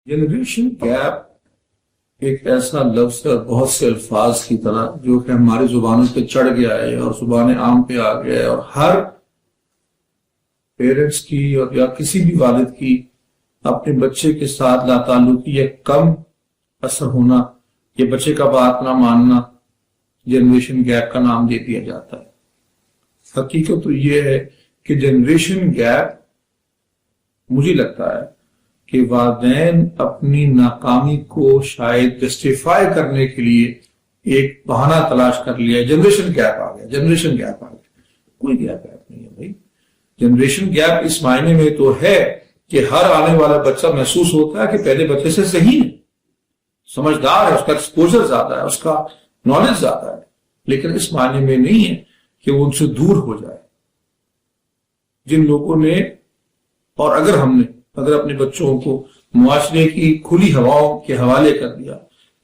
Generation gap ایک ایسا لفظ ہے بہت سے الفاظ کی طرح جو کہ ہماری زبانوں پہ چڑھ گیا ہے اور زبان عام پہ آ گیا ہے، اور ہر پیرنٹس کی اور یا کسی بھی والد کی اپنے بچے کے ساتھ لاتعلقی یا کم اثر ہونا یا بچے کا بات نہ ماننا جنریشن گیپ کا نام دے دیا جاتا ہے۔ حقیقت تو یہ ہے کہ جنریشن گیپ مجھے لگتا ہے کہ والدین اپنی ناکامی کو شاید جسٹیفائی کرنے کے لیے ایک بہانہ تلاش کر لیا، جنریشن گیپ آ گیا، جنریشن گیپ آ گیا۔ کوئی گیپ نہیں ہے بھائی۔ جنریشن گیپ اس معنی میں تو ہے کہ ہر آنے والا بچہ محسوس ہوتا ہے کہ پہلے بچے سے صحیح ہے، سمجھدار ہے، اس کا ایکسپوجر زیادہ ہے، اس کا نالج زیادہ ہے، لیکن اس معنی میں نہیں ہے کہ وہ ان سے دور ہو جائے۔ جن لوگوں نے اور اگر ہم نے اپنے بچوں کو معاشرے کی کھلی ہواؤں کے حوالے کر دیا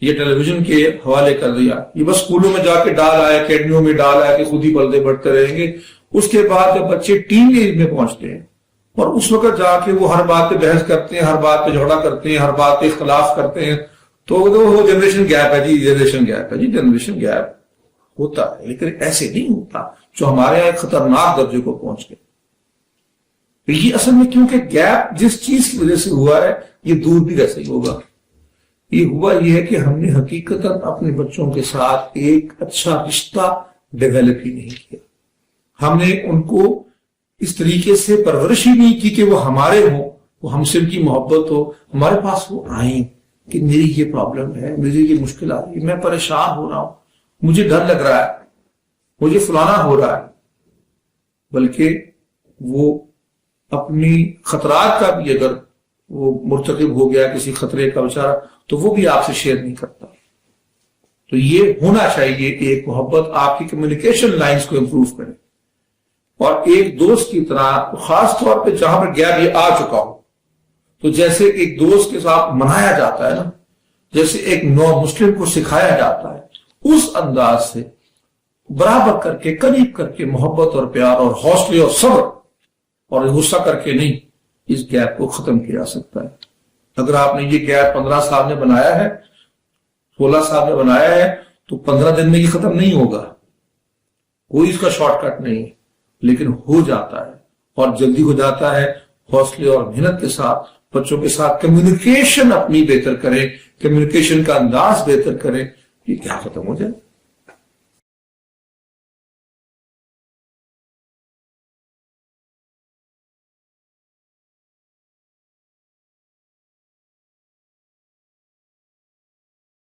یا ٹیلی ویژن کے حوالے کر دیا، یہ بس اسکولوں میں جا کے ڈال آیا، اکیڈمیوں میں ڈال آیا کہ خود ہی پردے بڑھتے رہیں گے، اس کے بعد جب بچے ٹین ایج میں پہنچتے ہیں اور اس وقت جا کے وہ ہر بات پہ بحث کرتے ہیں، ہر بات پہ جھگڑا کرتے ہیں، ہر بات پہ اختلاف کرتے ہیں، تو وہ جنریشن گیپ ہے جی، جنریشن گیپ ہے جی۔ جنریشن گیپ ہوتا ہے لیکن ایسے نہیں ہوتا جو ہمارے یہاں ایک خطرناک درجے کو پہنچ گئے۔ یہ اصل میں کیونکہ گیپ جس چیز کی وجہ سے ہوا ہے یہ دور بھی ویسے ہی ہوگا۔ یہ ہوا یہ ہے کہ ہم نے حقیقتاً اپنے بچوں کے ساتھ ایک اچھا رشتہ ڈیولپ ہی نہیں کیا۔ ہم نے ان کو اس طریقے سے پرورش ہی نہیں کی کہ وہ ہمارے ہوں، وہ ہم سے ان کی محبت ہو، ہمارے پاس وہ آئیں کہ میری یہ پرابلم ہے، میری یہ مشکل آ رہی ہے، میں پریشان ہو رہا ہوں، مجھے ڈر لگ رہا ہے، مجھے فلانا ہو رہا ہے، بلکہ وہ اپنی خطرات کا بھی اگر وہ مرتکب ہو گیا کسی خطرے کا بیچارہ تو وہ بھی آپ سے شیئر نہیں کرتا۔ تو یہ ہونا چاہیے کہ ایک محبت آپ کی کمیونیکیشن لائنز کو امپروو کرے، اور ایک دوست کی طرح خاص طور پہ جہاں پر گیپ یہ آ چکا ہو، تو جیسے ایک دوست کے ساتھ منایا جاتا ہے نا، جیسے ایک نو مسلم کو سکھایا جاتا ہے، اس انداز سے برابر کر کے قریب کر کے محبت اور پیار اور حوصلے اور صبر اور غصہ کر کے نہیں، اس گیپ کو ختم کیا جا سکتا ہے۔ اگر آپ نے یہ گیپ 15 سال میں بنایا ہے، 16 سال میں بنایا ہے، تو 15 دن میں یہ ختم نہیں ہوگا، کوئی اس کا شارٹ کٹ نہیں، لیکن ہو جاتا ہے اور جلدی ہو جاتا ہے۔ حوصلے اور محنت کے ساتھ بچوں کے ساتھ کمیونیکیشن اپنی بہتر کریں، کمیونیکیشن کا انداز بہتر کریں، یہ کیا ختم ہو جائے۔